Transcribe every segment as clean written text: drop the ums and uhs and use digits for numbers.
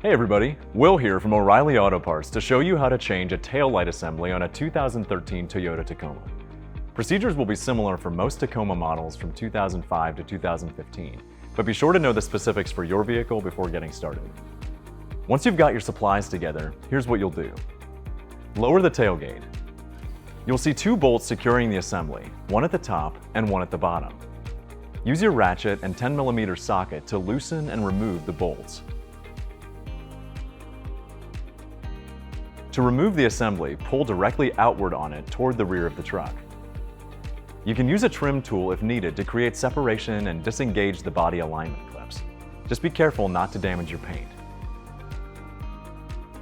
Hey everybody, Will here from O'Reilly Auto Parts to show you how to change a taillight assembly on a 2013 Toyota Tacoma. Procedures will be similar for most Tacoma models from 2005 to 2015, but be sure to know the specifics for your vehicle before getting started. Once you've got your supplies together, here's what you'll do. Lower the tailgate. You'll see two bolts securing the assembly, one at the top and one at the bottom. Use your ratchet and 10mm socket to loosen and remove the bolts. To remove the assembly, pull directly outward on it toward the rear of the truck. You can use a trim tool if needed to create separation and disengage the body alignment clips. Just be careful not to damage your paint.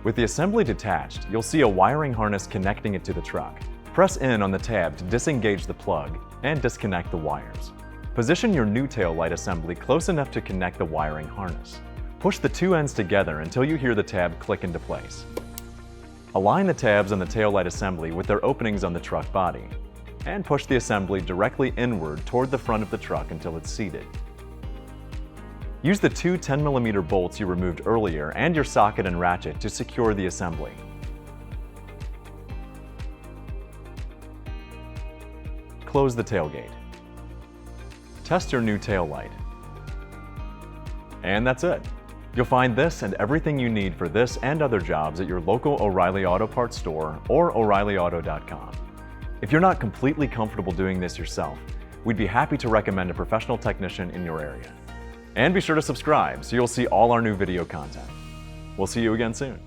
With the assembly detached, you'll see a wiring harness connecting it to the truck. Press in on the tab to disengage the plug and disconnect the wires. Position your new taillight assembly close enough to connect the wiring harness. Push the two ends together until you hear the tab click into place. Align the tabs on the taillight assembly with their openings on the truck body, and push the assembly directly inward toward the front of the truck until it's seated. Use the two 10mm bolts you removed earlier and your socket and ratchet to secure the assembly. Close the tailgate. Test your new taillight. And that's it. You'll find this and everything you need for this and other jobs at your local O'Reilly Auto Parts store or O'ReillyAuto.com. If you're not completely comfortable doing this yourself, we'd be happy to recommend a professional technician in your area. And be sure to subscribe so you'll see all our new video content. We'll see you again soon.